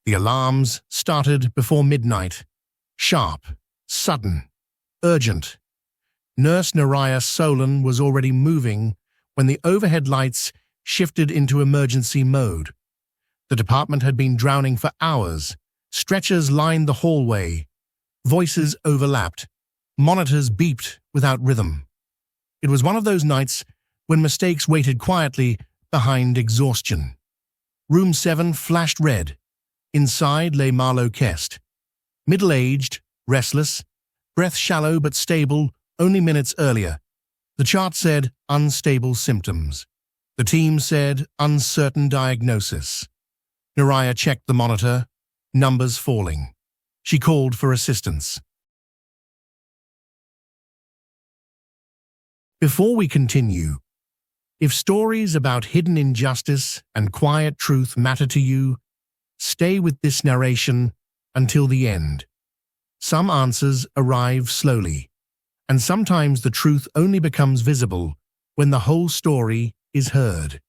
The alarms started before midnight. Sharp, sudden, urgent. Nurse Neriah Solen was already moving when the overhead lights shifted into emergency mode. The department had been drowning for hours. Stretchers lined the hallway. Voices overlapped. Monitors beeped without rhythm. It was one of those nights when mistakes waited quietly behind exhaustion. Room 7 flashed red. Inside lay Marlowe Kest. Middle-aged, restless, breath shallow but stable only minutes earlier. The chart said unstable symptoms. The team said uncertain diagnosis. Neriah checked the monitor, numbers falling. She called for assistance. Before we continue, if stories about hidden injustice and quiet truth matter to you, stay with this narration until the end. Some answers arrive slowly, and sometimes the truth only becomes visible when the whole story is heard.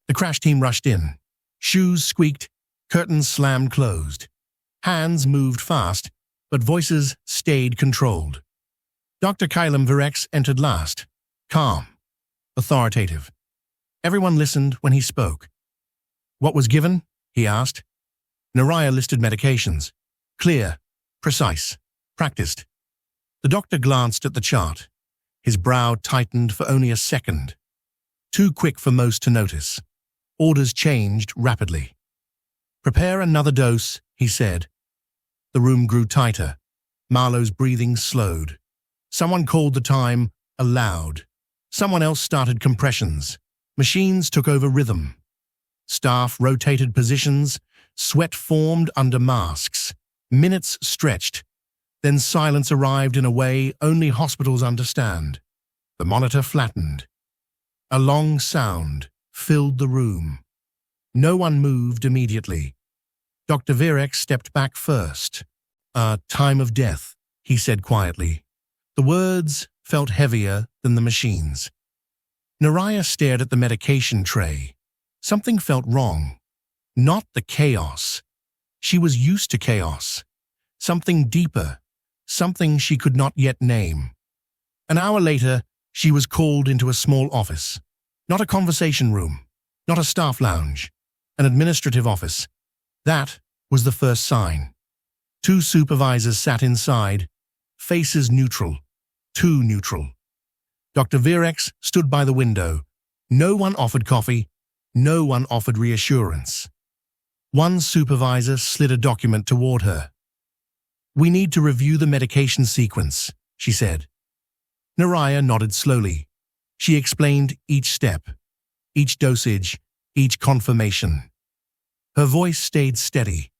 The crash team rushed in. Shoes squeaked, curtains slammed closed. Hands moved fast, but voices stayed controlled. Dr. Kylem Virex entered last, calm, authoritative. Everyone listened when he spoke. What was given? He asked. Neriah listed medications. Clear, precise, practiced. The doctor glanced at the chart. His brow tightened for only a second. Too quick for most to notice. Orders changed rapidly. Prepare another dose, he said. The room grew tighter. Marlowe's breathing slowed. Someone called the time aloud. Someone else started compressions. Machines took over rhythm. Staff rotated positions. Sweat formed under masks. Minutes stretched. Then silence arrived in a way only hospitals understand. The monitor flattened. A long sound filled the room. No one moved immediately. Dr. Virex stepped back first. Time of death, he said quietly. The words felt heavier than the machines. Neriah stared at the medication tray. Something felt wrong. Not the chaos. She was used to chaos. Something deeper. Something she could not yet name. An hour later, she was called into a small office. Not a conversation room. Not a staff lounge. An administrative office. That was the first sign. 2 supervisors sat inside, faces neutral. Too neutral. Dr. Virex stood by the window. No one offered coffee. No one offered reassurance. One supervisor slid a document toward her. We need to review the medication sequence, she said. Neriah nodded slowly. She explained each step, each dosage, each confirmation. Her voice stayed steady.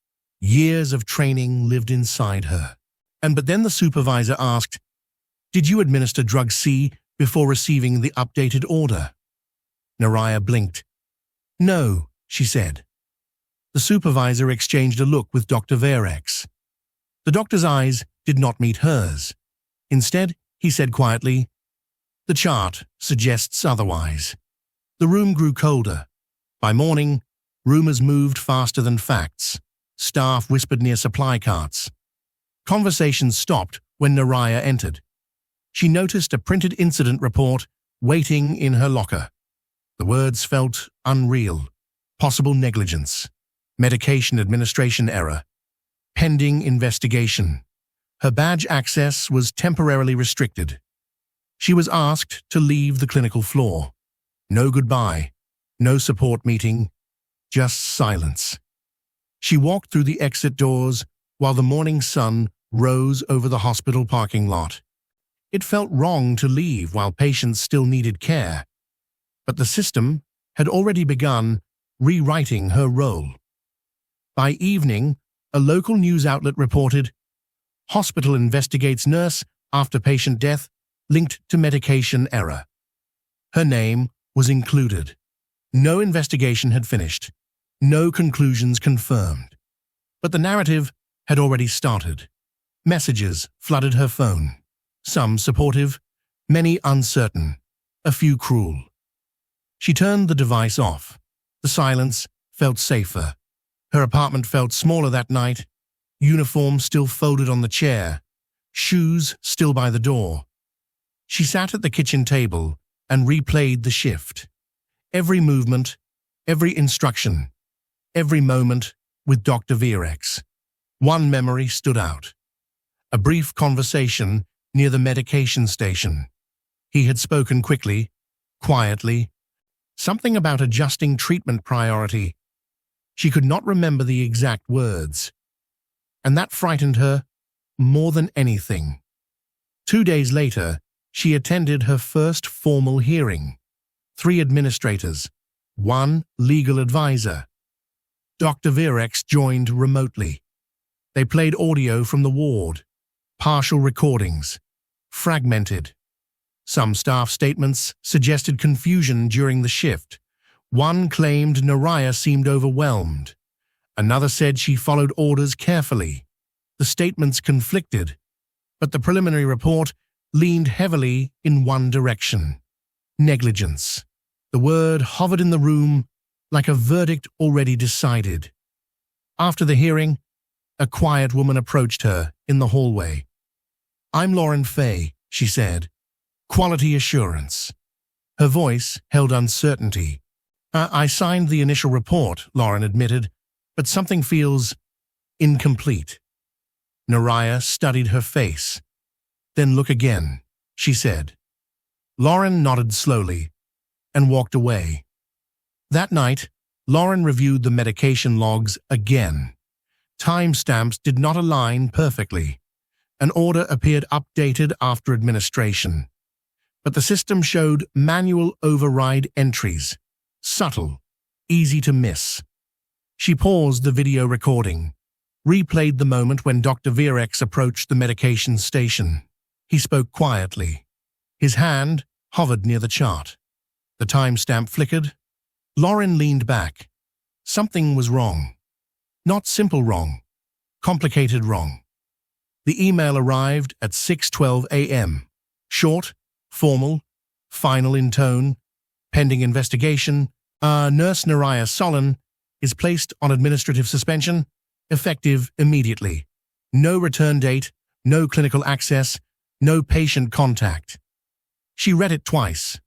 Years of training lived inside her. But then the supervisor asked, Did you administer drug C before receiving the updated order? Neriah blinked. No, she said. The supervisor exchanged a look with Dr. Virex. The doctor's eyes did not meet hers. Instead, he said quietly, The chart suggests otherwise. The room grew colder. By morning, rumors moved faster than facts. Staff whispered near supply carts. Conversations stopped when Neriah entered. She noticed a printed incident report waiting in her locker. The words felt unreal. Possible negligence. Medication administration error. Pending investigation. Her badge access was temporarily restricted. She was asked to leave the clinical floor. No goodbye. No support meeting. Just silence. She walked through the exit doors while the morning sun rose over the hospital parking lot. It felt wrong to leave while patients still needed care, but the system had already begun rewriting her role. By evening, a local news outlet reported, Hospital investigates nurse after patient death linked to medication error. Her name was included. No investigation had finished. No conclusions confirmed. But the narrative had already started. Messages flooded her phone. Some supportive, many uncertain, a few cruel. She turned the device off. The silence felt safer. Her apartment felt smaller that night, uniform still folded on the chair, shoes still by the door. She sat at the kitchen table and replayed the shift. Every movement, every instruction, every moment with Dr. Virex. One memory stood out. A brief conversation near the medication station. He had spoken quickly, quietly, something about adjusting treatment priority. She could not remember the exact words, and that frightened her more than anything. 2 days later, she attended her first formal hearing. 3 administrators, 1 legal advisor. Dr. Virex joined remotely. They played audio from the ward, partial recordings, fragmented. Some staff statements suggested confusion during the shift. One claimed Neriah seemed overwhelmed. Another said she followed orders carefully. The statements conflicted, but the preliminary report leaned heavily in one direction: negligence. The word hovered in the room like a verdict already decided. After the hearing, a quiet woman approached her in the hallway. "I'm Lauren Fay," she said. "Quality assurance." Her voice held uncertainty. I signed the initial report," Lauren admitted, "but something feels incomplete." Neriah studied her face. "Then look again," she said. Lauren nodded slowly and walked away. That night, Lauren reviewed the medication logs again. Timestamps did not align perfectly. An order appeared updated after administration, but the system showed manual override entries, subtle, easy to miss. She paused the video recording, replayed the moment when Dr. Virex approached the medication station. He spoke quietly. His hand hovered near the chart. The timestamp flickered. Lauren leaned back. Something was wrong. Not simple wrong, complicated wrong. The email arrived at 6:12 a.m. Short, formal, final in tone, pending investigation. Nurse Neriah Solen is placed on administrative suspension, effective immediately. No return date, no clinical access, no patient contact. She read it twice,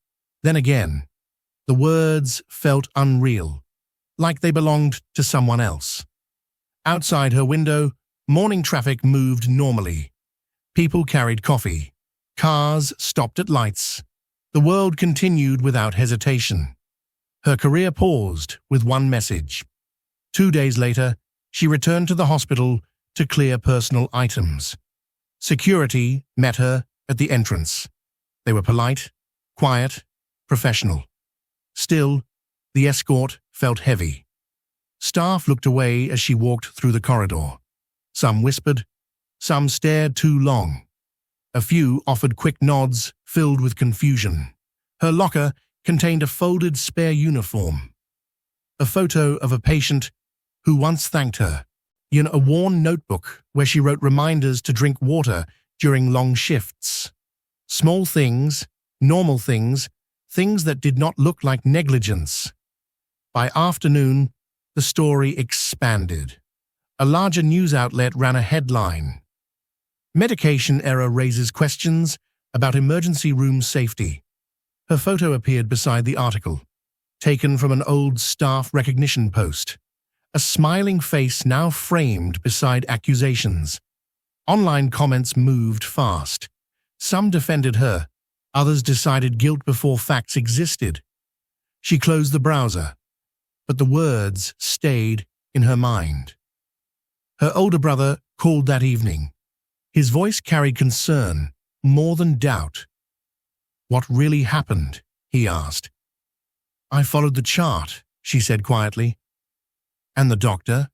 then again. The words felt unreal, like they belonged to someone else. Outside her window, morning traffic moved normally. People carried coffee. Cars stopped at lights. The world continued without hesitation. Her career paused with one message. 2 days later, she returned to the hospital to clear personal items. Security met her at the entrance. They were polite, quiet, professional. Still, the escort felt heavy. Staff looked away as she walked through the corridor. Some whispered, some stared too long. A few offered quick nods filled with confusion. Her locker contained a folded spare uniform, a photo of a patient who once thanked her, in a worn notebook where she wrote reminders to drink water during long shifts. Small things, normal things, things that did not look like negligence. By afternoon, the story expanded. A larger news outlet ran a headline: "Medication error raises questions about emergency room safety." Her photo appeared beside the article, taken from an old staff recognition post. A smiling face now framed beside accusations. Online comments moved fast. Some defended her, others decided guilt before facts existed. She closed the browser, but the words stayed in her mind. Her older brother called that evening. His voice carried concern, more than doubt. "What really happened?" he asked. "I followed the chart," she said quietly. "And the doctor?"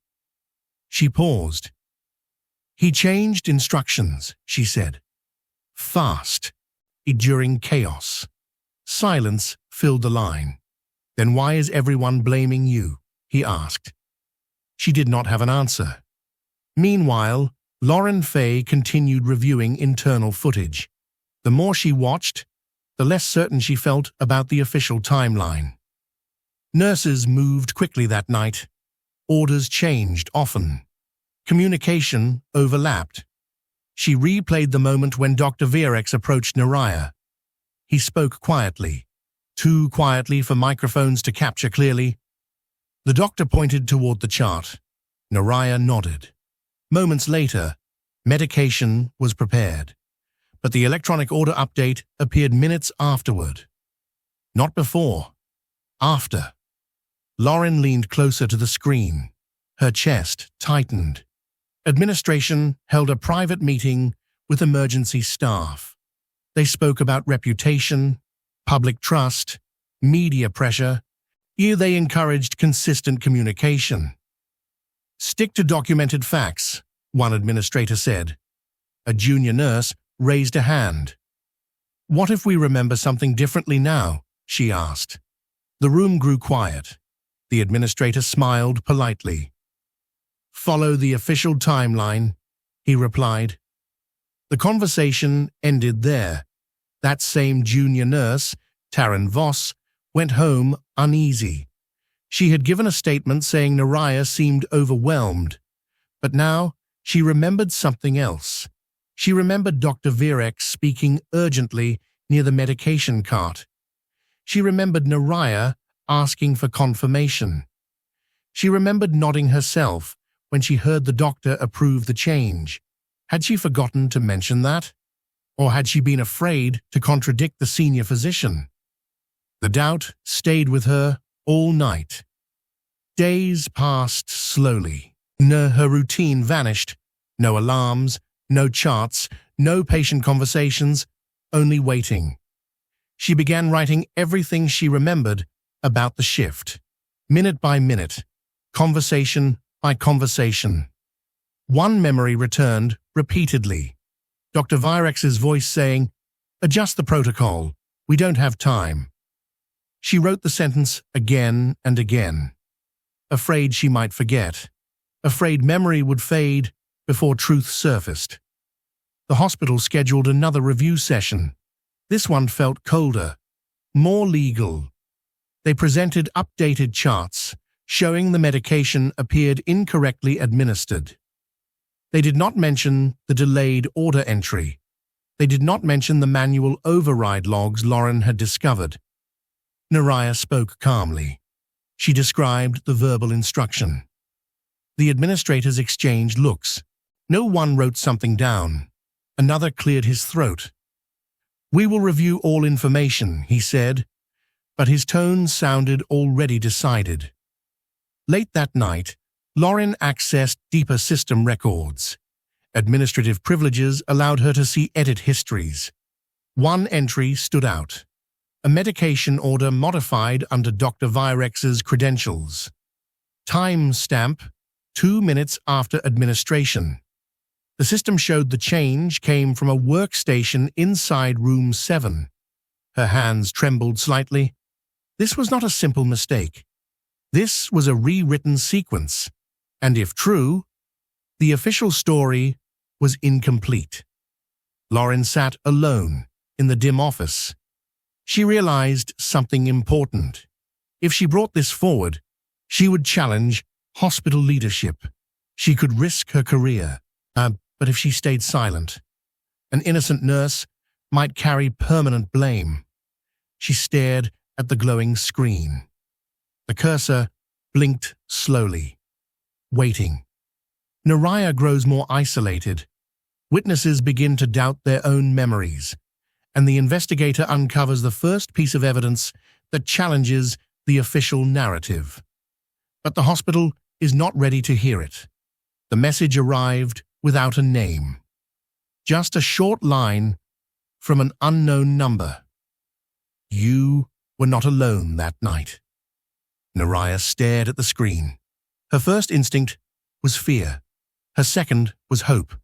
She paused. "He changed instructions," she said. "Fast, during chaos." Silence filled the line. "Then why is everyone blaming you?" he asked. She did not have an answer. Meanwhile, Lauren Fay continued reviewing internal footage. The more she watched, the less certain she felt about the official timeline. Nurses moved quickly that night. Orders changed often. Communication overlapped. She replayed the moment when Dr. Virex approached Neriah. He spoke quietly, too quietly for microphones to capture clearly. The doctor pointed toward the chart. Neriah nodded. Moments later, medication was prepared, but the electronic order update appeared minutes afterward. Not before, after. Lauren leaned closer to the screen. Her chest tightened. Administration held a private meeting with emergency staff. They spoke about reputation, public trust, media pressure. Here they encouraged consistent communication. "Stick to documented facts," one administrator said. A junior nurse raised a hand. "What if we remember something differently now?" she asked. The room grew quiet. The administrator smiled politely. "Follow the official timeline," he replied. The conversation ended there. That same junior nurse, Taryn Voss, went home uneasy. She had given a statement saying Neriah seemed overwhelmed, but now she remembered something else. She remembered Dr. Virex speaking urgently near the medication cart. She remembered Neriah asking for confirmation. She remembered nodding herself when she heard the doctor approve the change. Had she forgotten to mention that? Or had she been afraid to contradict the senior physician? The doubt stayed with her all night. Days passed slowly. Her routine vanished. No alarms, no charts, no patient conversations, only waiting. She began writing everything she remembered about the shift, minute by minute, conversation by conversation. One memory returned repeatedly. Dr. Virex's voice saying, "Adjust the protocol, we don't have time." She wrote the sentence again and again, afraid she might forget, afraid memory would fade before truth surfaced. The hospital scheduled another review session. This one felt colder, more legal. They presented updated charts, showing the medication appeared incorrectly administered. They did not mention the delayed order entry. They did not mention the manual override logs Lauren had discovered. Neriah spoke calmly. She described the verbal instruction. The administrators exchanged looks. No one wrote something down. Another cleared his throat. "We will review all information," he said, but his tone sounded already decided. Late that night, Lauren accessed deeper system records. Administrative privileges allowed her to see edit histories. One entry stood out. A medication order modified under Dr. Virex's credentials. Time stamp, 2 minutes after administration. The system showed the change came from a workstation inside room 7. Her hands trembled slightly. This was not a simple mistake. This was a rewritten sequence. And if true, the official story was incomplete. Lauren sat alone in the dim office. She realized something important. If she brought this forward, she would challenge hospital leadership. She could risk her career. But if she stayed silent, an innocent nurse might carry permanent blame. She stared at the glowing screen. The cursor blinked slowly, waiting. Neriah grows more isolated. Witnesses begin to doubt their own memories, and the investigator uncovers the first piece of evidence that challenges the official narrative. But the hospital is not ready to hear it. The message arrived without a name. Just a short line from an unknown number. "You were not alone that night." Neriah stared at the screen. Her first instinct was fear. Her second was hope.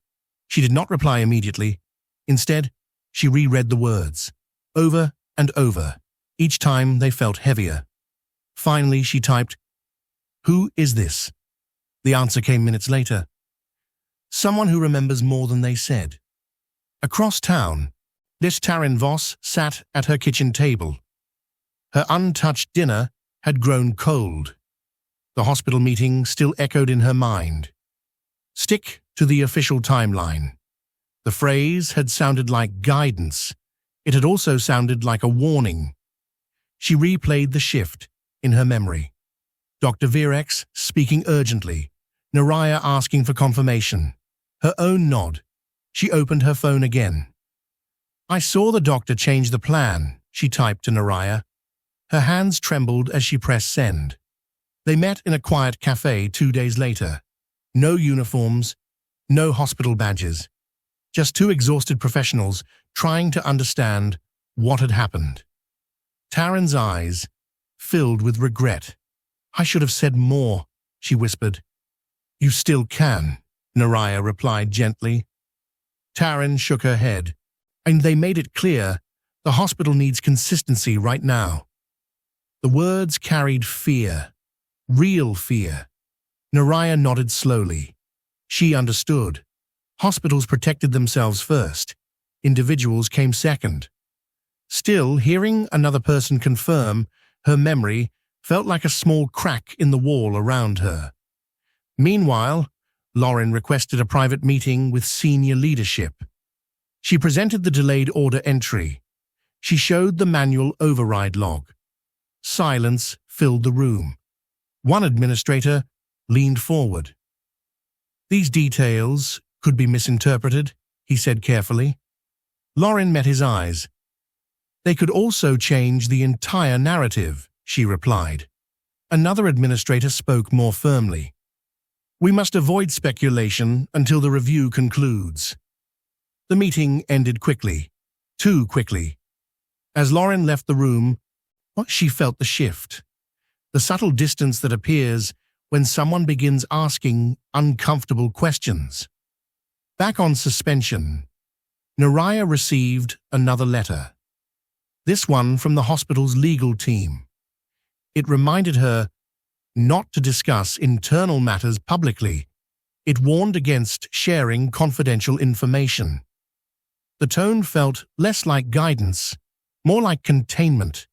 She did not reply immediately. Instead, she reread the words, over and over. Each time they felt heavier. Finally, she typed, "Who is this?" The answer came minutes later. Someone who remembers more than they said. Across town, this Taryn Voss sat at her kitchen table. Her untouched dinner had grown cold. The hospital meeting still echoed in her mind. Stick to the official timeline. The phrase had sounded like guidance. It had also sounded like a warning. She replayed the shift in her memory. Dr. Virex speaking urgently, Neriah asking for confirmation. Her own nod. She opened her phone again. "I saw the doctor change the plan," she typed to Neriah. Her hands trembled as she pressed send. They met in a quiet cafe 2 days later. No uniforms, no hospital badges. Just two exhausted professionals trying to understand what had happened. Taryn's eyes filled with regret. "I should have said more," she whispered. "You still can," Neriah replied gently. Taryn shook her head, and they made it clear the hospital needs consistency right now. The words carried fear, real fear. Neriah nodded slowly. She understood. Hospitals protected themselves first. Individuals came second. Still, hearing another person confirm her memory felt like a small crack in the wall around her. Meanwhile, Lauren requested a private meeting with senior leadership. She presented the delayed order entry. She showed the manual override log. Silence filled the room. One administrator leaned forward. "These details could be misinterpreted," he said carefully. Lauren met his eyes. "They could also change the entire narrative," she replied. Another administrator spoke more firmly. "We must avoid speculation until the review concludes." The meeting ended quickly, too quickly. As Lauren left the room, she felt the shift, the subtle distance that appears when someone begins asking uncomfortable questions. Back on suspension, Neriah received another letter. This one from the hospital's legal team. It reminded her not to discuss internal matters publicly. It warned against sharing confidential information. The tone felt less like guidance, more like containment.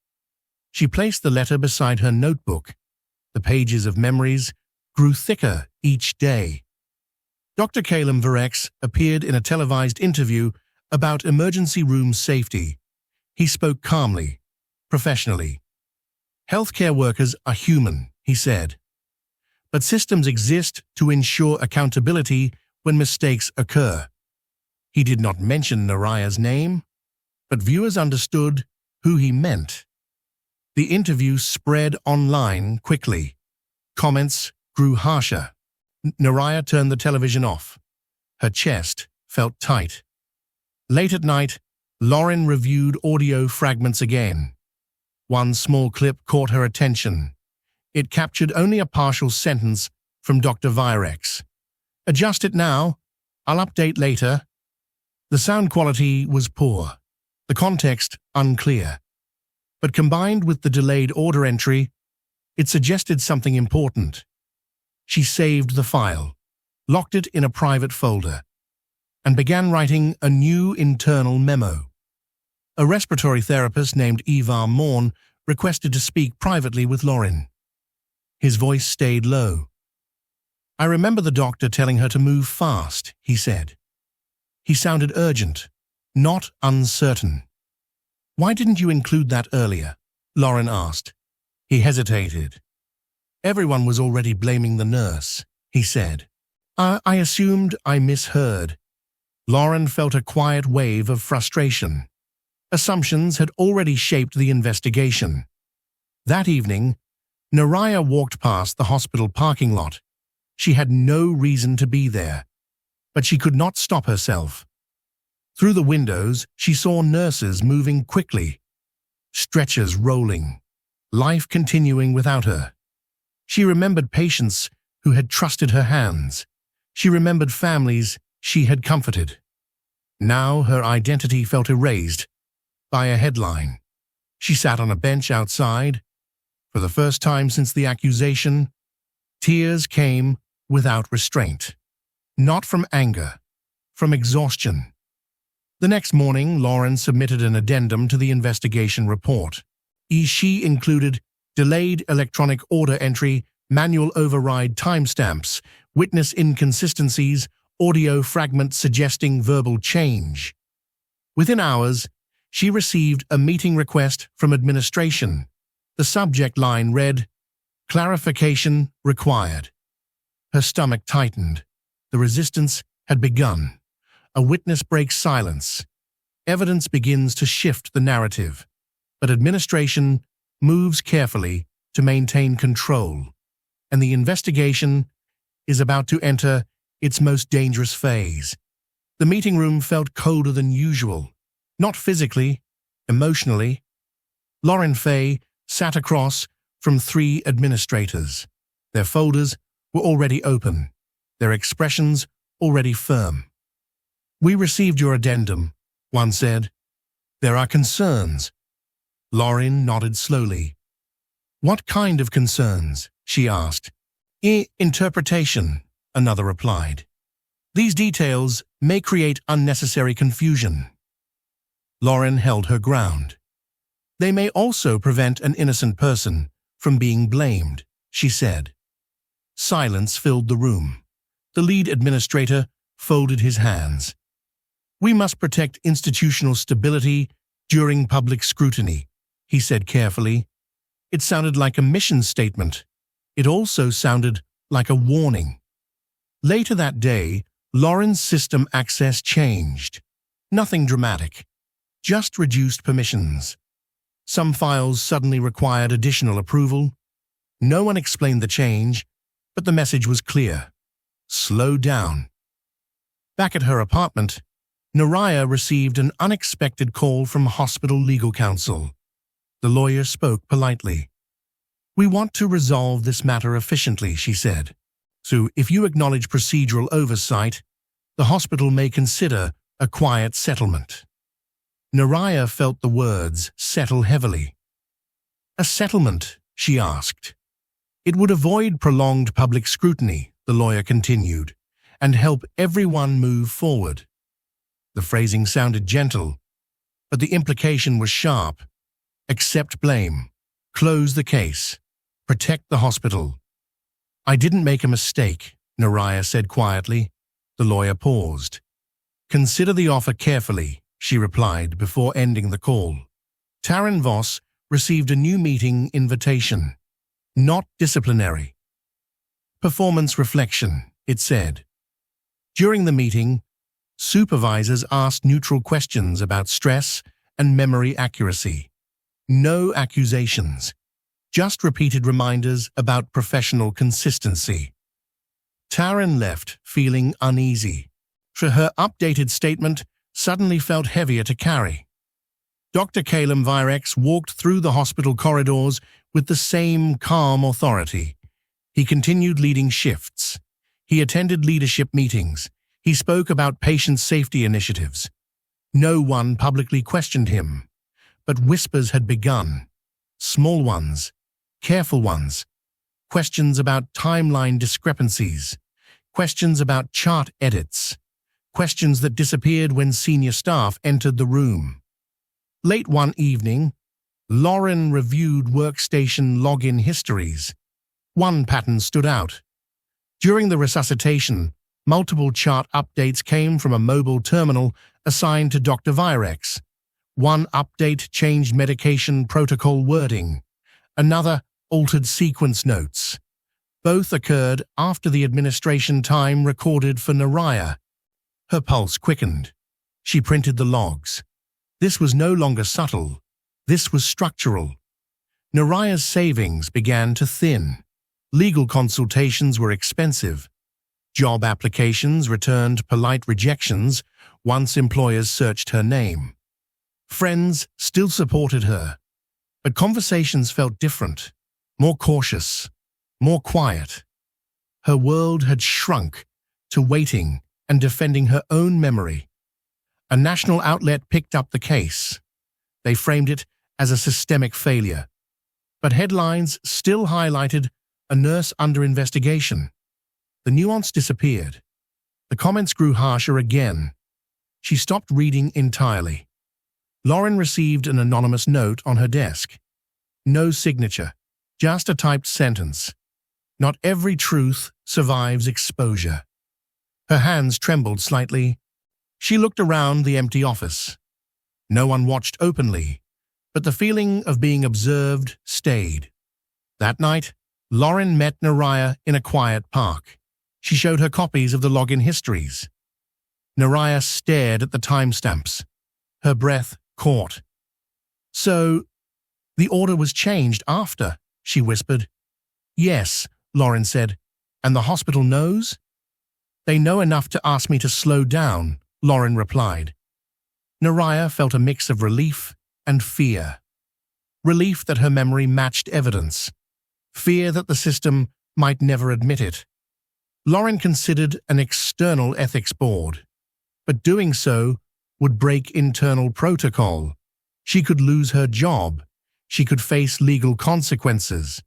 She placed the letter beside her notebook. The pages of memories grew thicker each day. Dr. Calum Virex appeared in a televised interview about emergency room safety. He spoke calmly, professionally. "Healthcare workers are human," he said. "But systems exist to ensure accountability when mistakes occur." He did not mention Neriah's name, but viewers understood who he meant. The interview spread online quickly. Comments grew harsher. Neriah turned the television off. Her chest felt tight. Late at night, Lauren reviewed audio fragments again. One small clip caught her attention. It captured only a partial sentence from Dr. Virex. "Adjust it now. I'll update later." The sound quality was poor, the context unclear. But combined with the delayed order entry, it suggested something important. She saved the file, locked it in a private folder, and began writing a new internal memo. A respiratory therapist named Evar Morn requested to speak privately with Lauren. His voice stayed low. "I remember the doctor telling her to move fast," he said. He sounded urgent, not uncertain. "Why didn't you include that earlier?" Lauren asked. He hesitated. "Everyone was already blaming the nurse," he said. I assumed I misheard." Lauren felt a quiet wave of frustration. Assumptions had already shaped the investigation. That evening, Neriah walked past the hospital parking lot. She had no reason to be there, but she could not stop herself. Through the windows, she saw nurses moving quickly, stretchers rolling, life continuing without her. She remembered patients who had trusted her hands. She remembered families she had comforted. Now her identity felt erased by a headline. She sat on a bench outside. For the first time since the accusation, tears came without restraint. Not from anger, from exhaustion. The next morning, Lauren submitted an addendum to the investigation report. She included delayed electronic order entry, manual override timestamps, witness inconsistencies, audio fragment suggesting verbal change. Within hours, she received a meeting request from administration. The subject line read, "Clarification required." Her stomach tightened. The resistance had begun. A witness breaks silence. Evidence begins to shift the narrative, but administration moves carefully to maintain control, and the investigation is about to enter its most dangerous phase. The meeting room felt colder than usual, not physically, emotionally. Lauren Fay sat across from 3 administrators. Their folders were already open, their expressions already firm. "We received your addendum," one said. "There are concerns." Lauren nodded slowly. "What kind of concerns?" she asked. Interpretation," another replied. "These details may create unnecessary confusion." Lauren held her ground. "They may also prevent an innocent person from being blamed," she said. Silence filled the room. The lead administrator folded his hands. "We must protect institutional stability during public scrutiny," he said carefully. It sounded like a mission statement. It also sounded like a warning. Later that day, Lauren's system access changed. Nothing dramatic, just reduced permissions. Some files suddenly required additional approval. No one explained the change, but the message was clear. Slow down. Back at her apartment, Neriah received an unexpected call from hospital legal counsel. The lawyer spoke politely. "We want to resolve this matter efficiently," she said. "So if you acknowledge procedural oversight, the hospital may consider a quiet settlement." Neriah felt the words settle heavily. "A settlement?" she asked. "It would avoid prolonged public scrutiny," the lawyer continued, "and help everyone move forward." The phrasing sounded gentle, but the implication was sharp. "Accept blame. Close the case. Protect the hospital." "I didn't make a mistake," Neriah said quietly. The lawyer paused. "Consider the offer carefully," she replied before ending the call. Taryn Voss received a new meeting invitation. Not disciplinary. Performance reflection, it said. During the meeting, supervisors asked neutral questions about stress and memory accuracy. No accusations, just repeated reminders about professional consistency. Taryn left feeling uneasy, for her updated statement suddenly felt heavier to carry. Dr. Calum Virex walked through the hospital corridors with the same calm authority. He continued leading shifts. He attended leadership meetings. He spoke about patient safety initiatives. No one publicly questioned him, but whispers had begun. Small ones, careful ones. Questions about timeline discrepancies. Questions about chart edits. Questions that disappeared when senior staff entered the room. Late one evening, Lauren reviewed workstation login histories. One pattern stood out. During the resuscitation, multiple chart updates came from a mobile terminal assigned to Dr. Virex. One update changed medication protocol wording. Another altered sequence notes. Both occurred after the administration time recorded for Neriah. Her pulse quickened. She printed the logs. This was no longer subtle. This was structural. Neriah's savings began to thin. Legal consultations were expensive. Job applications returned polite rejections once employers searched her name. Friends still supported her, but conversations felt different, more cautious, more quiet. Her world had shrunk to waiting and defending her own memory. A national outlet picked up the case. They framed it as a systemic failure, but headlines still highlighted a nurse under investigation. The nuance disappeared. The comments grew harsher again. She stopped reading entirely. Lauren received an anonymous note on her desk. No signature, Just a typed sentence. Not every truth survives exposure. Her hands trembled slightly. She looked around the empty office. No one watched openly, but the feeling of being observed stayed. That night, Lauren met Neriah in a quiet park. She showed her copies of the login histories. Neriah stared at the timestamps. Her breath caught. "So, the order was changed after," she whispered. "Yes," Lauren said. "And the hospital knows?" "They know enough to ask me to slow down," Lauren replied. Neriah felt a mix of relief and fear. Relief that her memory matched evidence. Fear that the system might never admit it. Lauren considered an external ethics board, but doing so would break internal protocol. She could lose her job. She could face legal consequences.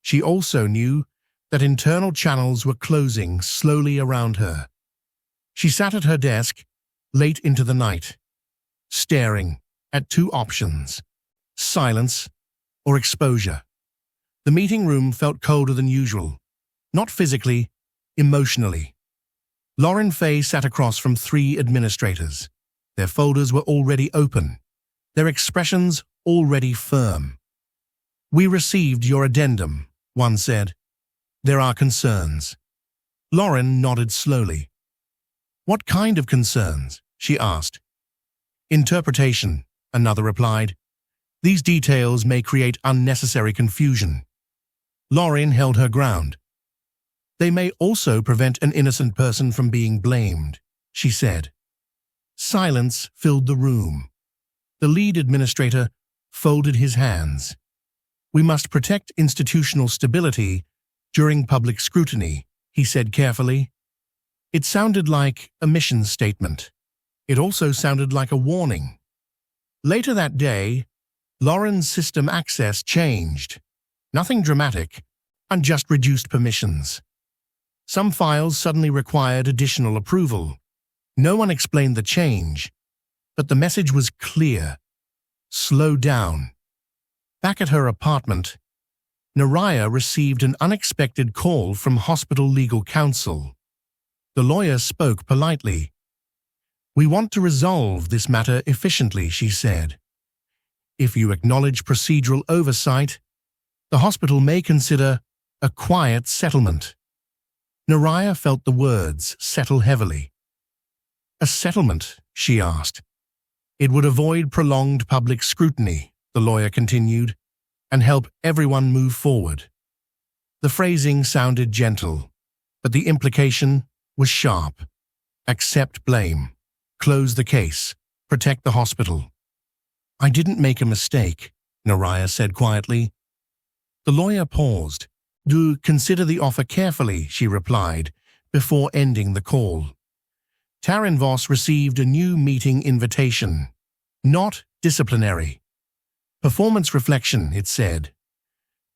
She also knew that internal channels were closing slowly around her. She sat at her desk late into the night, staring at two options: silence or exposure. The meeting room felt colder than usual, not physically, emotionally. Lauren Fay sat across from three administrators. Their folders were already open, their expressions already firm. "We received your addendum," one said. "There are concerns." Lauren nodded slowly. "What kind of concerns?" she asked. "Interpretation," another replied. "These details may create unnecessary confusion." Lauren held her ground. "They may also prevent an innocent person from being blamed," she said. Silence filled the room. The lead administrator folded his hands. "We must protect institutional stability during public scrutiny," he said carefully. It sounded like a mission statement. It also sounded like a warning. Later that day, Lauren's system access changed. Nothing dramatic, and just reduced permissions. Some files suddenly required additional approval. No one explained the change, but the message was clear. Slow down. Back at her apartment, Neriah received an unexpected call from hospital legal counsel. The lawyer spoke politely. "We want to resolve this matter efficiently," she said. "If you acknowledge procedural oversight, the hospital may consider a quiet settlement." Neriah felt the words settle heavily. "A settlement?" she asked. "It would avoid prolonged public scrutiny," the lawyer continued, "and help everyone move forward." The phrasing sounded gentle, but the implication was sharp. Accept blame. Close the case. Protect the hospital. "I didn't make a mistake," Neriah said quietly. The lawyer paused. "Do consider the offer carefully," she replied, before ending the call. Taryn Voss received a new meeting invitation. Not disciplinary. Performance reflection, it said.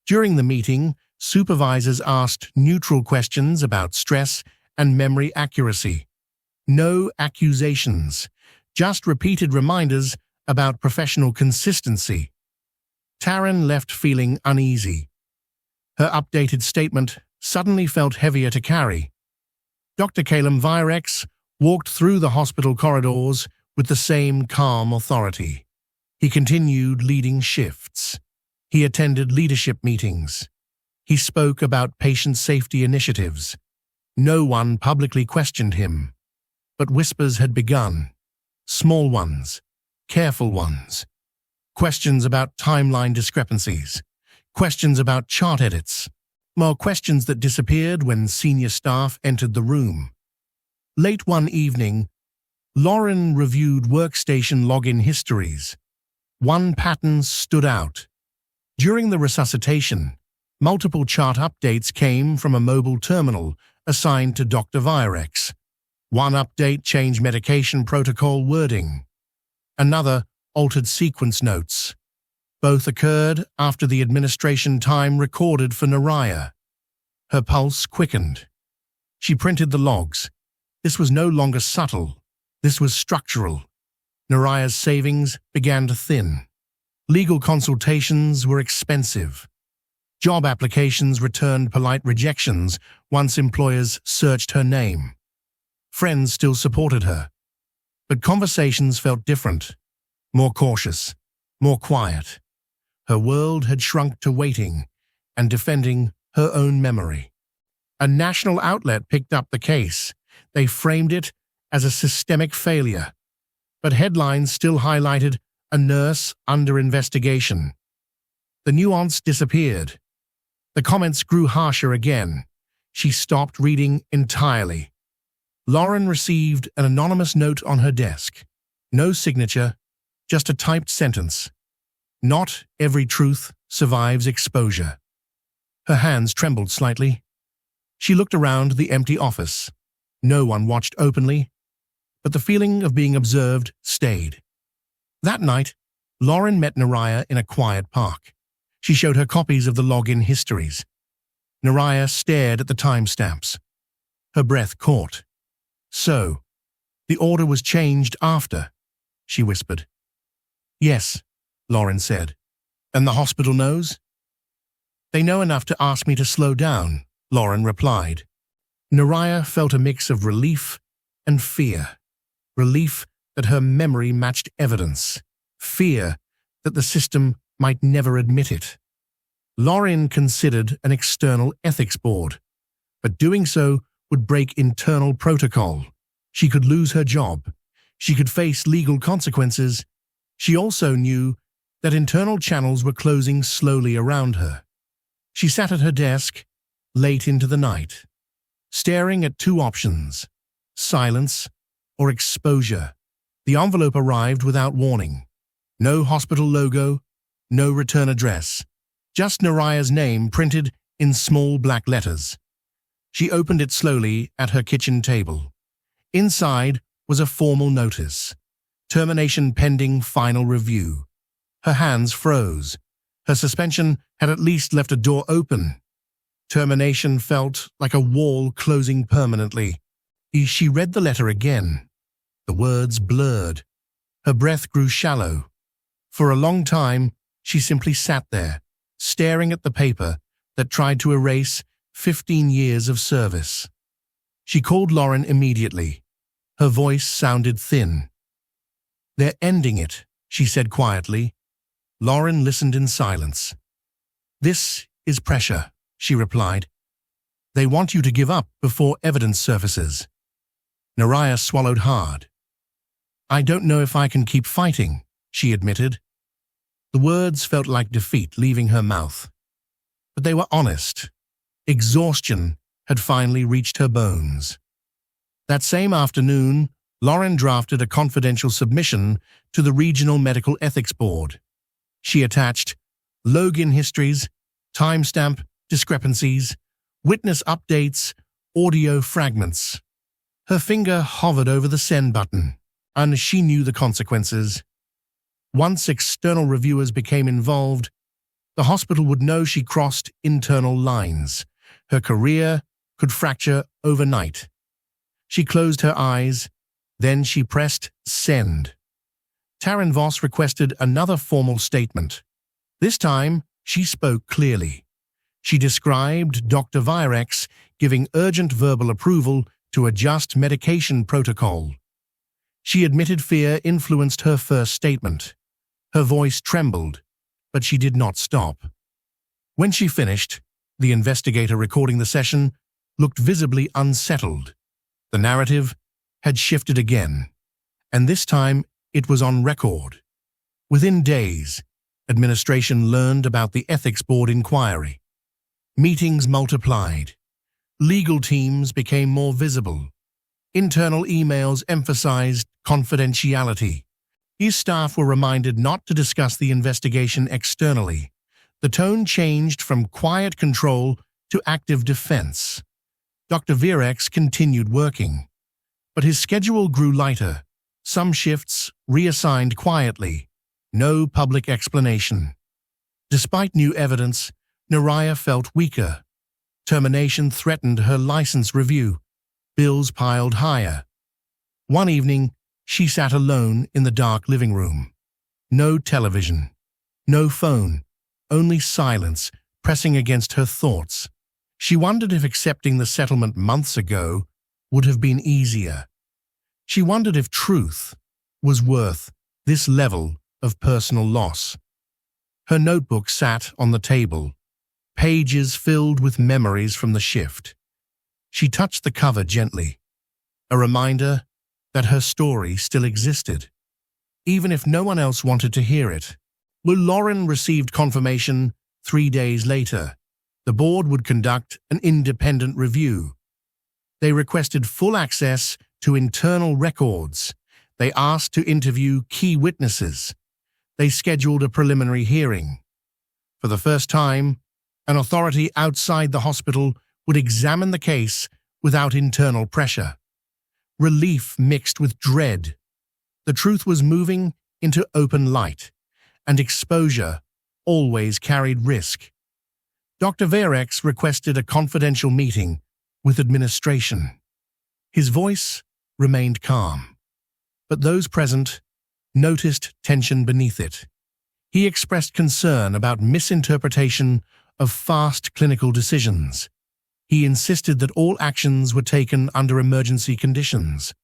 During the meeting, supervisors asked neutral questions about stress and memory accuracy. No accusations, just repeated reminders about professional consistency. Taryn left feeling uneasy. Her updated statement suddenly felt heavier to carry. Dr. Calum Virex walked through the hospital corridors with the same calm authority. He continued leading shifts. He attended leadership meetings. He spoke about patient safety initiatives. No one publicly questioned him. But whispers had begun. Small ones, careful ones. Questions about timeline discrepancies. Questions about chart edits. More questions that disappeared when senior staff entered the room. Late one evening, Lauren reviewed workstation login histories. One pattern stood out. During the resuscitation, multiple chart updates came from a mobile terminal assigned to Dr. Virex. One update changed medication protocol wording. Another altered sequence notes. Both occurred after the administration time recorded for Neriah. Her pulse quickened. She printed the logs. This was no longer subtle. This was structural. Neriah's savings began to thin. Legal consultations were expensive. Job applications returned polite rejections once employers searched her name. Friends still supported her, but conversations felt different, more cautious, more quiet. Her world had shrunk to waiting and defending her own memory. A national outlet picked up the case. They framed it as a systemic failure, but headlines still highlighted a nurse under investigation. The nuance disappeared. The comments grew harsher again. She stopped reading entirely. Lauren received an anonymous note on her desk. No signature, just a typed sentence. Not every truth survives exposure. Her hands trembled slightly. She looked around the empty office. No one watched openly, but the feeling of being observed stayed. That night, Lauren met Neriah in a quiet park. She showed her copies of the login histories. Neriah stared at the timestamps. Her breath caught. So, the order was changed after, she whispered. Yes, Lauren said. And the hospital knows? They know enough to ask me to slow down, Lauren replied. Neriah felt a mix of relief and fear. Relief that her memory matched evidence. Fear that the system might never admit it. Lauren considered an external ethics board, but doing so would break internal protocol. She could lose her job. She could face legal consequences. She also knew that internal channels were closing slowly around her. She sat at her desk, late into the night, staring at two options: silence or exposure. The envelope arrived without warning. No hospital logo, no return address, just Neriah's name printed in small black letters. She opened it slowly at her kitchen table. Inside was a formal notice: termination pending final review. Her hands froze. Her suspension had at least left a door open. Termination felt like a wall closing permanently. She read the letter again. The words blurred. Her breath grew shallow. For a long time, she simply sat there, staring at the paper that tried to erase 15 years of service. She called Lauren immediately. Her voice sounded thin. "They're ending it," she said quietly. Lauren listened in silence. "This is pressure," she replied. "They want you to give up before evidence surfaces." Neriah swallowed hard. "I don't know if I can keep fighting," she admitted. The words felt like defeat leaving her mouth. But they were honest. Exhaustion had finally reached her bones. That same afternoon, Lauren drafted a confidential submission to the Regional Medical Ethics Board. She attached login histories, timestamp discrepancies, witness updates, audio fragments. Her finger hovered over the send button, and she knew the consequences. Once external reviewers became involved, the hospital would know she crossed internal lines. Her career could fracture overnight. She closed her eyes, then she pressed send. Taryn Voss requested another formal statement. This time, she spoke clearly. She described Dr. Virex giving urgent verbal approval to adjust medication protocol. She admitted fear influenced her first statement. Her voice trembled, but she did not stop. When she finished, the investigator recording the session looked visibly unsettled. The narrative had shifted again, and this time it was on record. Within days, administration learned about the ethics board inquiry. Meetings multiplied. Legal teams became more visible. Internal emails emphasized confidentiality. His staff were reminded not to discuss the investigation externally. The tone changed from quiet control to active defense. Dr. Virex continued working, but his schedule grew lighter. Some shifts reassigned quietly. No public explanation. Despite new evidence, Neriah felt weaker. Termination threatened her license review. Bills piled higher. One evening, she sat alone in the dark living room. No television, no phone, only silence pressing against her thoughts. She wondered if accepting the settlement months ago would have been easier. She wondered if truth was worth this level of personal loss. Her notebook sat on the table, pages filled with memories from the shift. She touched the cover gently, a reminder that her story still existed, even if no one else wanted to hear it. Lauren received confirmation 3 days later. The board would conduct an independent review. They requested full access to internal records. They asked to interview key witnesses. They scheduled a preliminary hearing. For the first time, an authority outside the hospital would examine the case without internal pressure. Relief mixed with dread. The truth was moving into open light, and exposure always carried risk. Dr. Verex requested a confidential meeting with administration. His voice remained calm, but those present noticed tension beneath it. He expressed concern about misinterpretation of fast clinical decisions. He insisted that all actions were taken under emergency conditions.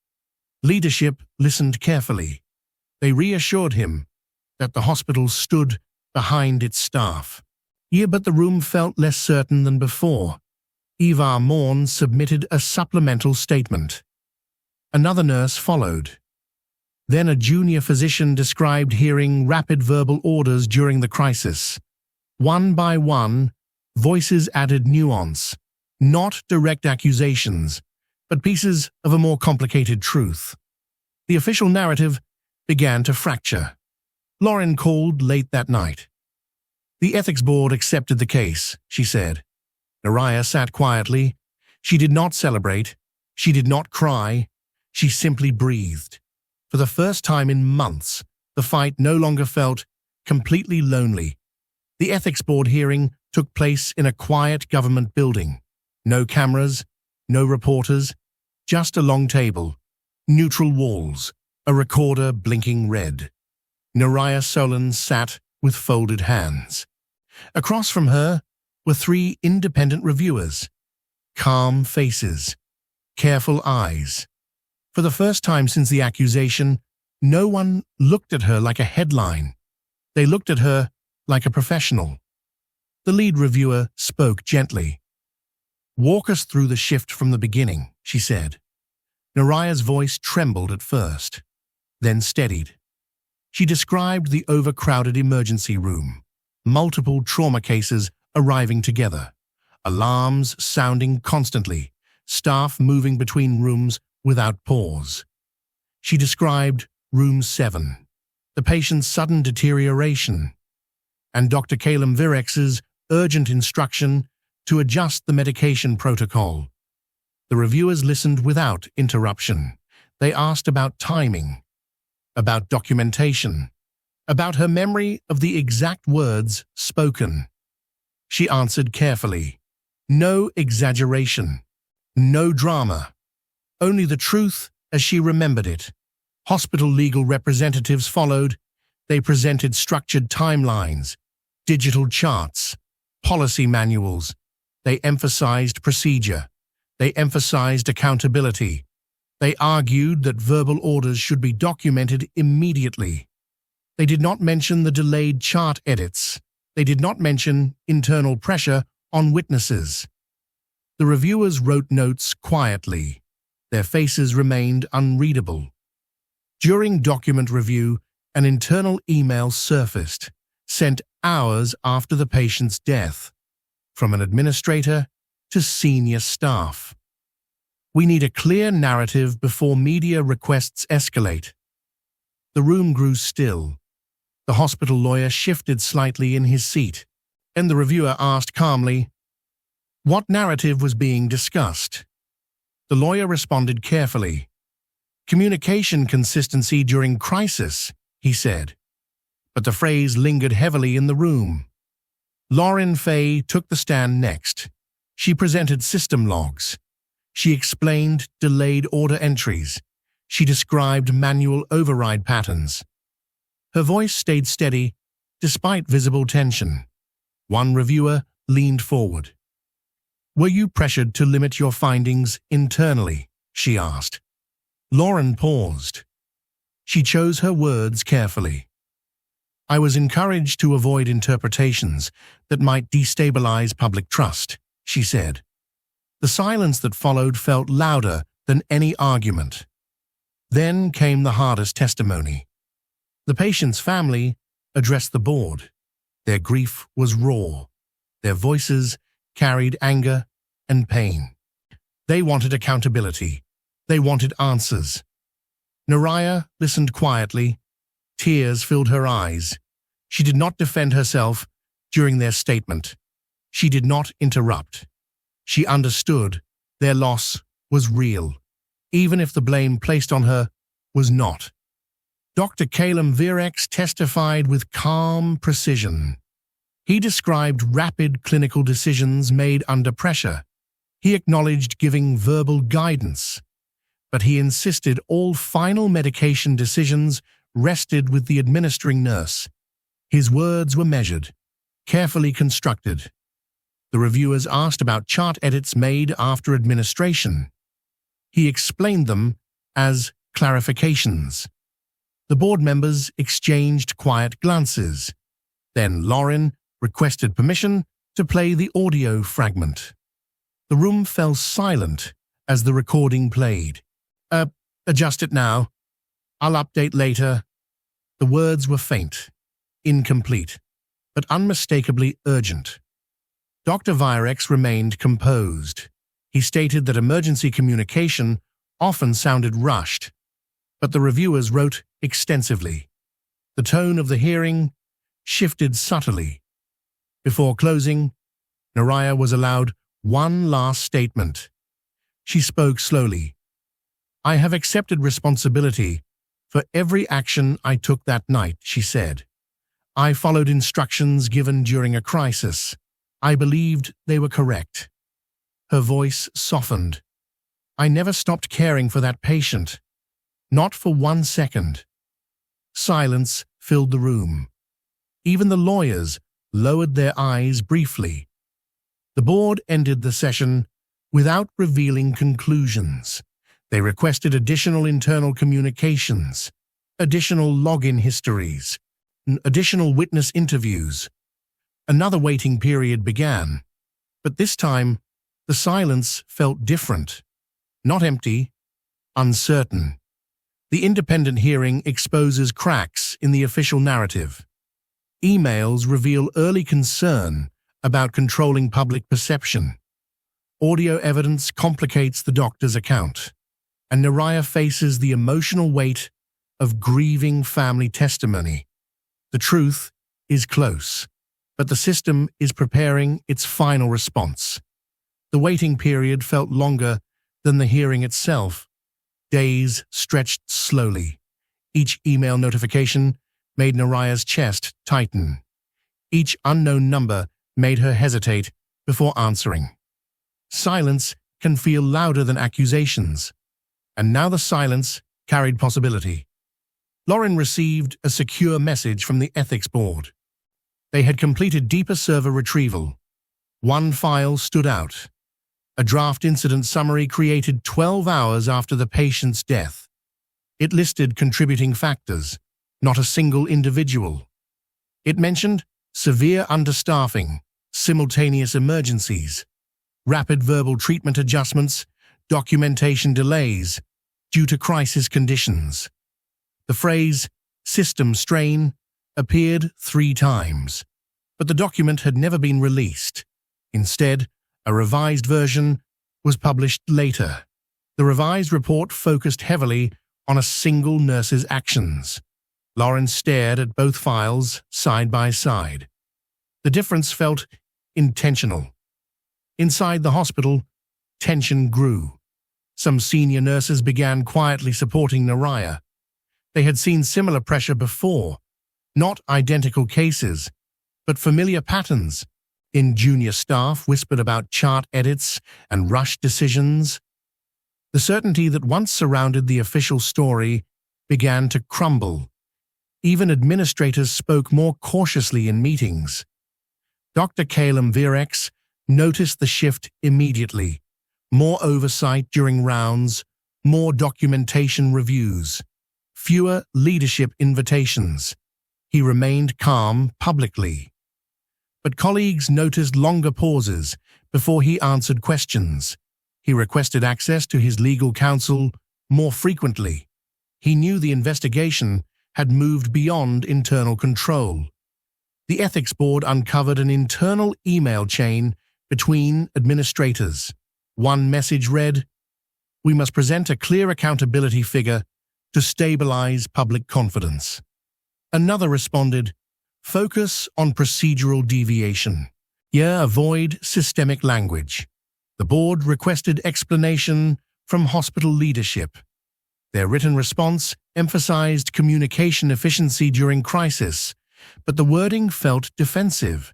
Leadership listened carefully. They reassured him that the hospital stood behind its staff. But the room felt less certain than before. Eva Morn submitted a supplemental statement. Another nurse followed. Then a junior physician described hearing rapid verbal orders during the crisis. One by one, voices added nuance, not direct accusations, but pieces of a more complicated truth. The official narrative began to fracture. Lauren called late that night. The ethics board accepted the case, she said. Neriah sat quietly. She did not celebrate. She did not cry. She simply breathed. For the first time in months, the fight no longer felt completely lonely. The ethics board hearing took place in a quiet government building. No cameras, no reporters, just a long table, neutral walls, a recorder blinking red. Neriah Solen sat with folded hands. Across from her were 3 independent reviewers. Calm faces, careful eyes. For the first time since the accusation, no one looked at her like a headline. They looked at her like a professional. The lead reviewer spoke gently. "Walk us through the shift from the beginning," she said. Neriah's voice trembled at first, then steadied. She described the overcrowded emergency room, multiple trauma cases arriving together, alarms sounding constantly, staff moving between rooms without pause. She described Room 7, the patient's sudden deterioration, and Dr. Calum Virex's urgent instruction to adjust the medication protocol. The reviewers listened without interruption. They asked about timing, about documentation, about her memory of the exact words spoken. She answered carefully. No exaggeration, no drama, only the truth as she remembered it. Hospital legal representatives followed. They presented structured timelines, digital charts, policy manuals. They emphasized procedure. They emphasized accountability. They argued that verbal orders should be documented immediately. They did not mention the delayed chart edits. They did not mention internal pressure on witnesses. The reviewers wrote notes quietly. Their faces remained unreadable. During document review, an internal email surfaced, sent hours after the patient's death, from an administrator to senior staff. "We need a clear narrative before media requests escalate." The room grew still. The hospital lawyer shifted slightly in his seat, and the reviewer asked calmly, what narrative was being discussed? The lawyer responded carefully. "Communication consistency during crisis," he said. But the phrase lingered heavily in the room. Lauren Fay took the stand next. She presented system logs. She explained delayed order entries. She described manual override patterns. Her voice stayed steady, despite visible tension. One reviewer leaned forward. "Were you pressured to limit your findings internally?" she asked. Lauren paused. She chose her words carefully. "I was encouraged to avoid interpretations that might destabilize public trust," she said. The silence that followed felt louder than any argument. Then came the hardest testimony. The patient's family addressed the board. Their grief was raw. Their voices carried anger and pain. They wanted accountability. They wanted answers. Neriah listened quietly. Tears filled her eyes. She did not defend herself during their statement. She did not interrupt. She understood their loss was real, even if the blame placed on her was not. Dr. Calum Virex testified with calm precision. He described rapid clinical decisions made under pressure. He acknowledged giving verbal guidance, but he insisted all final medication decisions rested with the administering nurse. His words were measured, carefully constructed. The reviewers asked about chart edits made after administration. He explained them as clarifications. The board members exchanged quiet glances. Then Lauren requested permission to play the audio fragment. The room fell silent as the recording played. Adjust it now. I'll update later." The words were faint, incomplete, but unmistakably urgent. Dr. Virex remained composed. He stated that emergency communication often sounded rushed, but the reviewers wrote extensively. The tone of the hearing shifted subtly. Before closing, Neriah was allowed one last statement. She spoke slowly. "I have accepted responsibility for every action I took that night," she said. "I followed instructions given during a crisis. I believed they were correct." Her voice softened. "I never stopped caring for that patient. Not for 1 second." Silence filled the room. Even the lawyers lowered their eyes briefly. The board ended the session without revealing conclusions. They requested additional internal communications, additional login histories, and additional witness interviews. Another waiting period began, but this time the silence felt different, not empty, uncertain. The independent hearing exposes cracks in the official narrative. Emails reveal early concern about controlling public perception. Audio evidence complicates the doctor's account, and Neriah faces the emotional weight of grieving family testimony. The truth is close, but the system is preparing its final response. The waiting period felt longer than the hearing itself. Days stretched slowly. Each email notification made Neriah's chest tighten. Each unknown number made her hesitate before answering. Silence can feel louder than accusations, and now the silence carried possibility. Lauren received a secure message from the ethics board. They had completed deeper server retrieval. One file stood out. A draft incident summary created 12 hours after the patient's death. It listed contributing factors, not a single individual. It mentioned severe understaffing, simultaneous emergencies, rapid verbal treatment adjustments, documentation delays due to crisis conditions. The phrase "system strain" appeared 3 times, but the document had never been released. Instead, a revised version was published later. The revised report focused heavily on a single nurse's actions. Lauren stared at both files side by side. The difference felt intentional. Inside the hospital, tension grew. Some senior nurses began quietly supporting Neriah. They had seen similar pressure before, not identical cases, but familiar patterns. In junior staff whispered about chart edits and rushed decisions. The certainty that once surrounded the official story began to crumble. Even administrators spoke more cautiously in meetings. Dr. Calum Virex noticed the shift immediately. More oversight during rounds, more documentation reviews, fewer leadership invitations. He remained calm publicly. But colleagues noticed longer pauses before he answered questions. He requested access to his legal counsel more frequently. He knew the investigation had moved beyond internal control. The ethics board uncovered an internal email chain between administrators. One message read, "We must present a clear accountability figure to stabilize public confidence." Another responded, "Focus on procedural deviation. Avoid systemic language." The board requested explanation from hospital leadership. Their written response emphasized communication efficiency during crisis, but the wording felt defensive,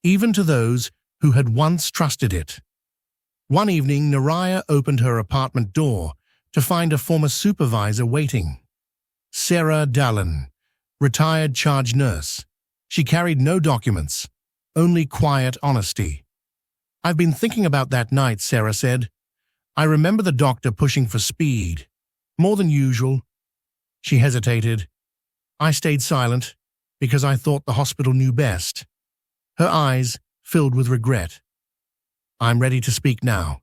even to those who had once trusted it. One evening, Neriah opened her apartment door to find a former supervisor waiting. Sarah Dallin, retired charge nurse. She carried no documents, only quiet honesty. "I've been thinking about that night," Sarah said. "I remember the doctor pushing for speed, more than usual." She hesitated. "I stayed silent because I thought the hospital knew best." Her eyes filled with regret. "I'm ready to speak now."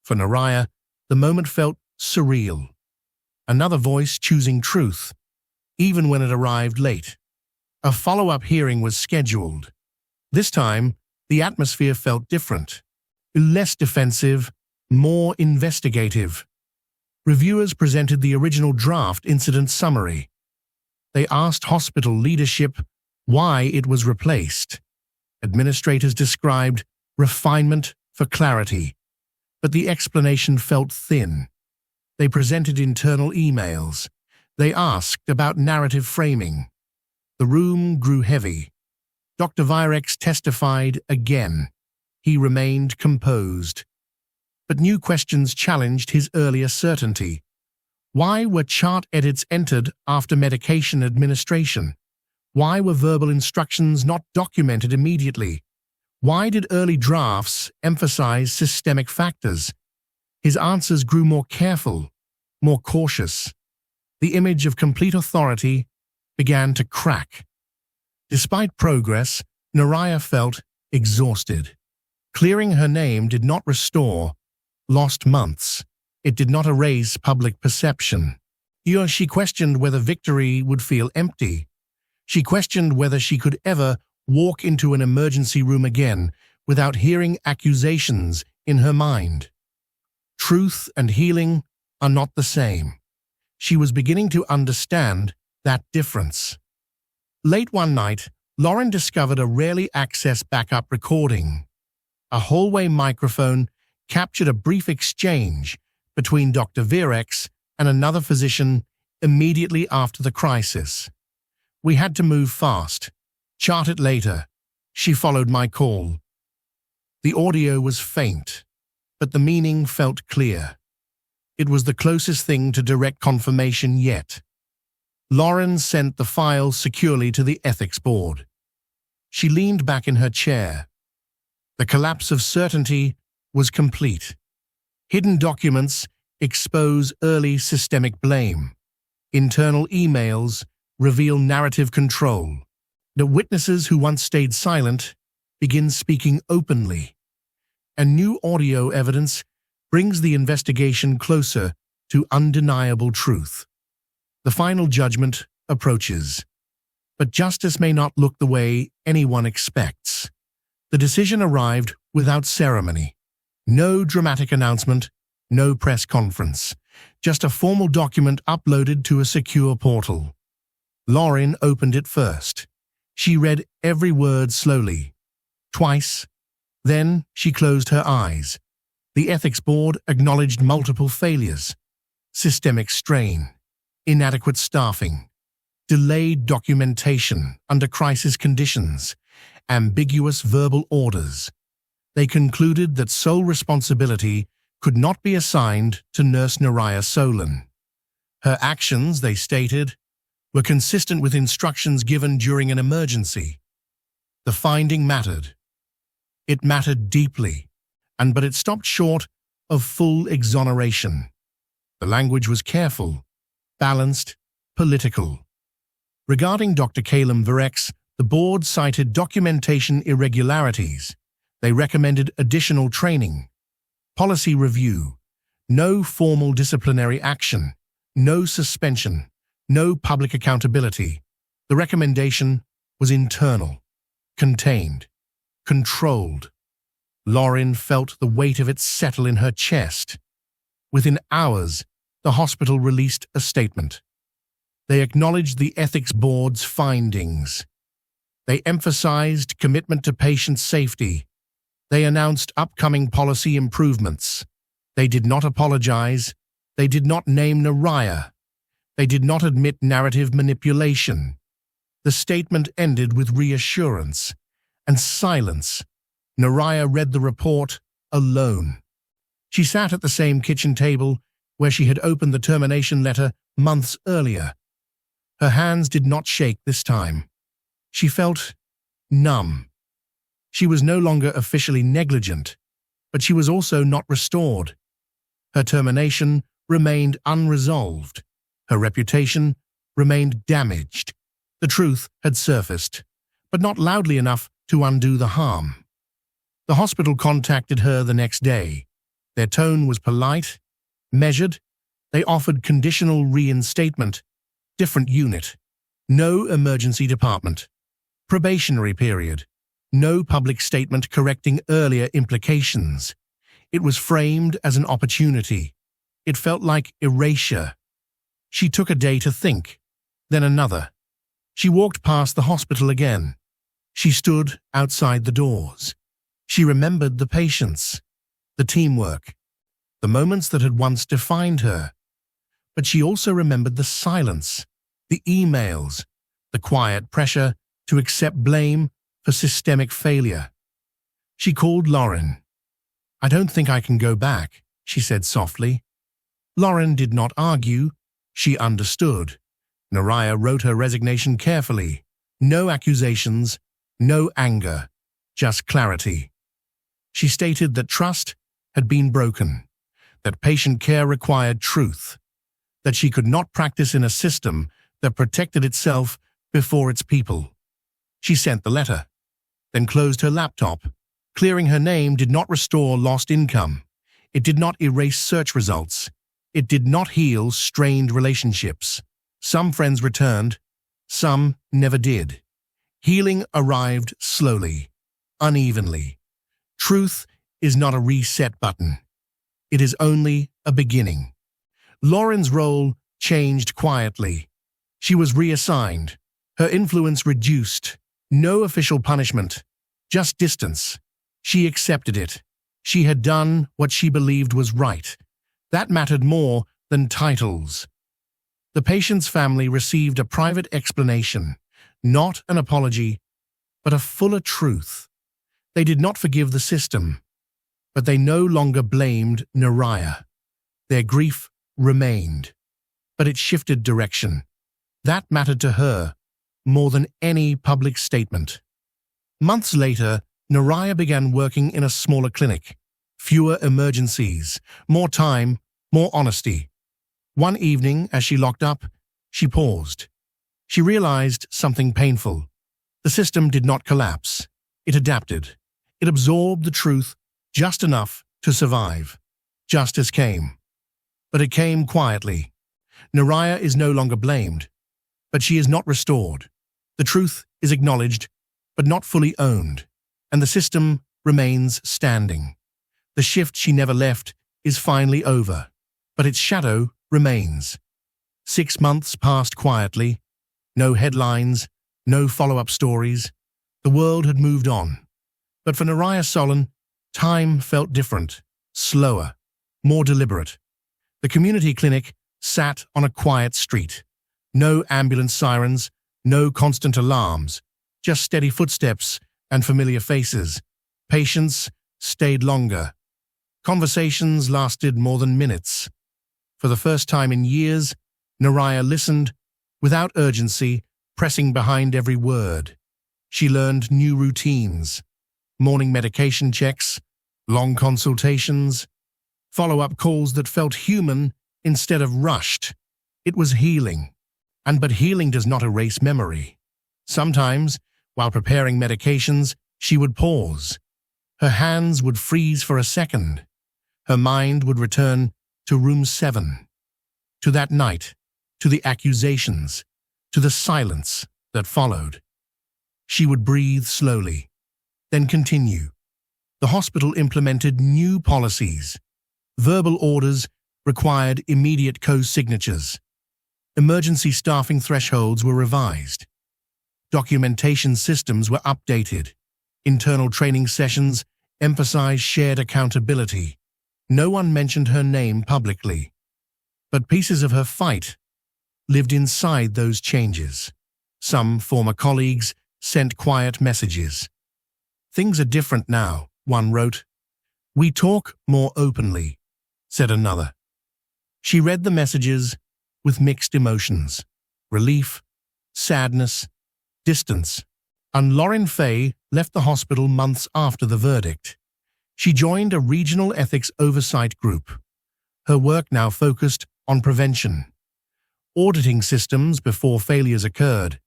For Neriah, the moment felt surreal. Another voice choosing truth, even when it arrived late. A follow-up hearing was scheduled. This time, the atmosphere felt different. Less defensive, more investigative. Reviewers presented the original draft incident summary. They asked hospital leadership why it was replaced. Administrators described refinement for clarity, but the explanation felt thin. They presented internal emails. They asked about narrative framing. The room grew heavy. Dr. Virex testified again. He remained composed. But new questions challenged his earlier certainty. Why were chart edits entered after medication administration? Why were verbal instructions not documented immediately? Why did early drafts emphasize systemic factors? His answers grew more careful, more cautious. The image of complete authority began to crack. Despite progress, Neriah felt exhausted. Clearing her name did not restore lost months. It did not erase public perception. She questioned whether victory would feel empty. She questioned whether she could ever walk into an emergency room again without hearing accusations in her mind. Truth and healing are not the same. She was beginning to understand that difference. Late one night, Lauren discovered a rarely accessed backup recording. A hallway microphone captured a brief exchange between Dr. Virex and another physician immediately after the crisis. "We had to move fast. Chart it later." She followed my call. The audio was faint, but the meaning felt clear. It was the closest thing to direct confirmation yet. Lauren sent the file securely to the ethics board. She leaned back in her chair. The collapse of certainty was complete. Hidden documents expose early systemic blame. Internal emails reveal narrative control. The witnesses who once stayed silent begin speaking openly. And new audio evidence brings the investigation closer to undeniable truth. The final judgment approaches. But justice may not look the way anyone expects. The decision arrived without ceremony. No dramatic announcement, no press conference. Just a formal document uploaded to a secure portal. Lauren opened it first. She read every word slowly, twice. Then she closed her eyes. The ethics board acknowledged multiple failures. Systemic strain, inadequate staffing, delayed documentation under crisis conditions, ambiguous verbal orders. They concluded that sole responsibility could not be assigned to Nurse Neriah Solen. Her actions, they stated, were consistent with instructions given during an emergency. The finding mattered. It mattered deeply, but it stopped short of full exoneration. The language was careful, balanced, political. Regarding Dr. Calum Virex, the board cited documentation irregularities. They recommended additional training. Policy review. No formal disciplinary action. No suspension. No public accountability. The recommendation was internal, contained, controlled. Lauren felt the weight of it settle in her chest. Within hours, the hospital released a statement. They acknowledged the ethics board's findings. They emphasized commitment to patient safety. They announced upcoming policy improvements. They did not apologize. They did not name Neriah. They did not admit narrative manipulation. The statement ended with reassurance and silence. Neriah read the report alone. She sat at the same kitchen table where she had opened the termination letter months earlier. Her hands did not shake this time. She felt numb. She was no longer officially negligent, but she was also not restored. Her termination remained unresolved. Her reputation remained damaged. The truth had surfaced, but not loudly enough to undo the harm. The hospital contacted her the next day. Their tone was polite, measured. They offered conditional reinstatement, different unit, no emergency department, probationary period, no public statement correcting earlier implications. It was framed as an opportunity. It felt like erasure. She took a day to think, then another. She walked past the hospital again. She stood outside the doors. She remembered the patients, the teamwork, the moments that had once defined her. But she also remembered the silence, the emails, the quiet pressure to accept blame for systemic failure. She called Lauren. "I don't think I can go back," she said softly. Lauren did not argue. She understood. Neriah wrote her resignation carefully. No accusations, no anger, just clarity. She stated that trust had been broken, that patient care required truth, that she could not practice in a system that protected itself before its people. She sent the letter, then closed her laptop. Clearing her name did not restore lost income. It did not erase search results. It did not heal strained relationships. Some friends returned, some never did. Healing arrived slowly, unevenly. Truth is not a reset button. It is only a beginning. Lauren's role changed quietly. She was reassigned. Her influence reduced. No official punishment, just distance. She accepted it. She had done what she believed was right. That mattered more than titles. The patient's family received a private explanation, not an apology, but a fuller truth. They did not forgive the system, but they no longer blamed Neriah. Their grief remained, but it shifted direction. That mattered to her more than any public statement. Months later, Neriah began working in a smaller clinic. Fewer emergencies, more time, more honesty. One evening, as she locked up, she paused. She realized something painful. The system did not collapse. It adapted. It absorbed the truth just enough to survive. Justice came. But it came quietly. Neriah is no longer blamed, but she is not restored. The truth is acknowledged, but not fully owned, and the system remains standing. The shift she never left is finally over, but its shadow remains. 6 months passed quietly. No headlines, no follow-up stories. The world had moved on. But for Neriah Solen, time felt different, slower, more deliberate. The community clinic sat on a quiet street. No ambulance sirens, no constant alarms, just steady footsteps and familiar faces. Patients stayed longer. Conversations lasted more than minutes. For the first time in years, Neriah listened, without urgency, pressing behind every word. She learned new routines. morning medication checks, long consultations, follow-up calls that felt human instead of rushed. It was healing. But healing does not erase memory. Sometimes, while preparing medications, she would pause. Her hands would freeze for a second. Her mind would return to room 7, to that night, to the accusations, to the silence that followed. She would breathe slowly, then continue. The hospital implemented new policies. Verbal orders required immediate co-signatures. Emergency staffing thresholds were revised. Documentation systems were updated. Internal training sessions emphasized shared accountability. No one mentioned her name publicly, but pieces of her fight lived inside those changes. Some former colleagues sent quiet messages. "Things are different now," one wrote. "We talk more openly," said another. She read the messages with mixed emotions: relief, sadness, distance. And Lauren Fay left the hospital months after the verdict. She joined a regional ethics oversight group. Her work now focused on prevention, auditing systems before failures occurred.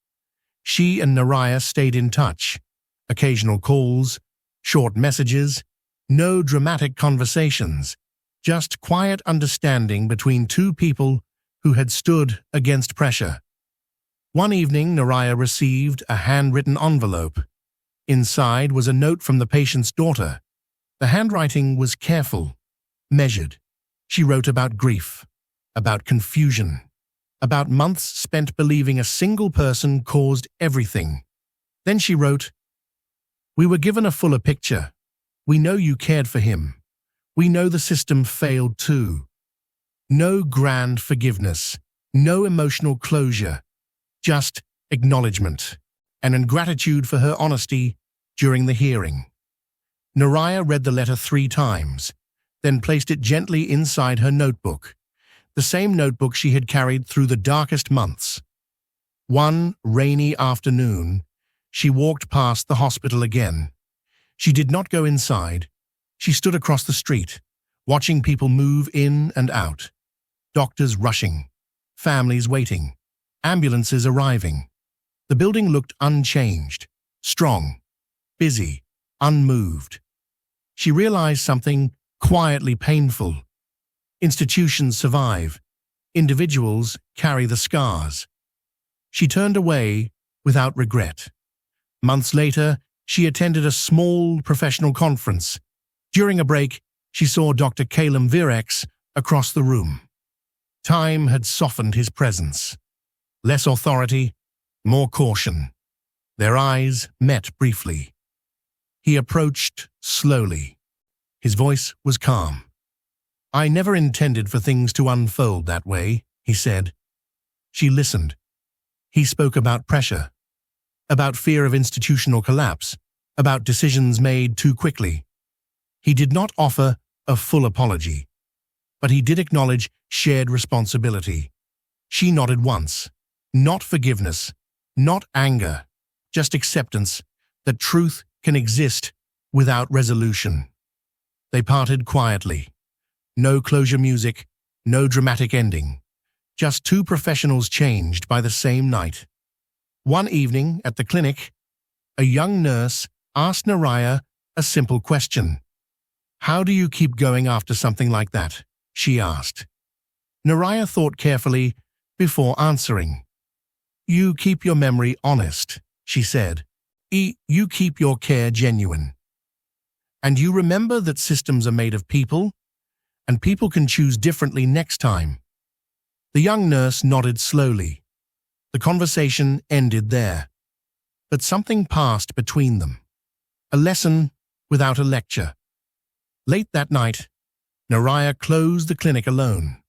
She and Neriah stayed in touch. Occasional calls, short messages, no dramatic conversations, just quiet understanding between two people who had stood against pressure. One evening, Neriah received a handwritten envelope. Inside was a note from the patient's daughter. The handwriting was careful, measured. She wrote about grief, about confusion, about months spent believing a single person caused everything. Then she wrote, "We were given a fuller picture. We know you cared for him. We know the system failed too. No grand forgiveness, no emotional closure, just acknowledgement and gratitude for her honesty during the hearing." Neriah read the letter 3 times, then placed it gently inside her notebook, the same notebook she had carried through the darkest months. One rainy afternoon, she walked past the hospital again. She did not go inside. She stood across the street, watching people move in and out. Doctors rushing, families waiting, ambulances arriving. The building looked unchanged, strong, busy, unmoved. She realized something quietly painful. Institutions survive. Individuals carry the scars. She turned away without regret. Months later, she attended a small professional conference. During a break, she saw Dr. Calum Virex across the room. Time had softened his presence. Less authority, more caution. Their eyes met briefly. He approached slowly. His voice was calm. "I never intended for things to unfold that way," he said. She listened. He spoke about pressure, about fear of institutional collapse, about decisions made too quickly. He did not offer a full apology, but he did acknowledge shared responsibility. She nodded once. Not forgiveness, not anger, just acceptance that truth can exist without resolution. They parted quietly. No closure music, no dramatic ending. Just two professionals changed by the same night. One evening at the clinic, a young nurse asked Neriah a simple question. "How do you keep going after something like that?" she asked. Neriah thought carefully before answering. "You keep your memory honest," she said. You keep your care genuine. And you remember that systems are made of people, and people can choose differently next time." The young nurse nodded slowly. The conversation ended there. But something passed between them. A lesson without a lecture. Late that night, Neriah closed the clinic alone.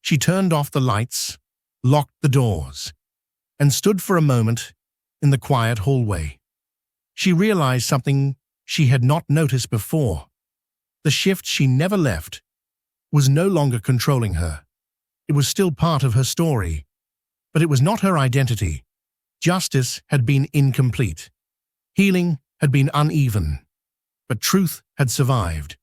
She turned off the lights, locked the doors, and stood for a moment in the quiet hallway. She realized something she had not noticed before. The shift she never left was no longer controlling her. It was still part of her story, but it was not her identity. Justice had been incomplete. Healing had been uneven. but truth had survived.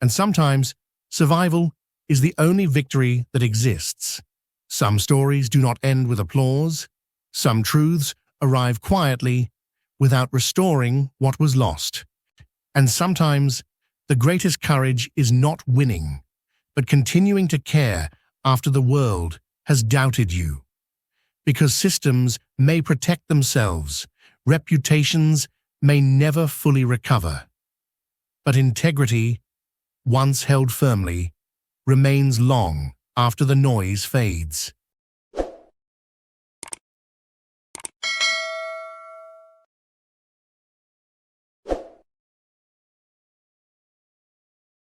And sometimes, survival is the only victory that exists. Some stories do not end with applause. Some truths arrive quietly, without restoring what was lost. And sometimes, the greatest courage is not winning, but continuing to care after the world has doubted you. Because systems may protect themselves, reputations may never fully recover. But integrity, once held firmly, remains long after the noise fades.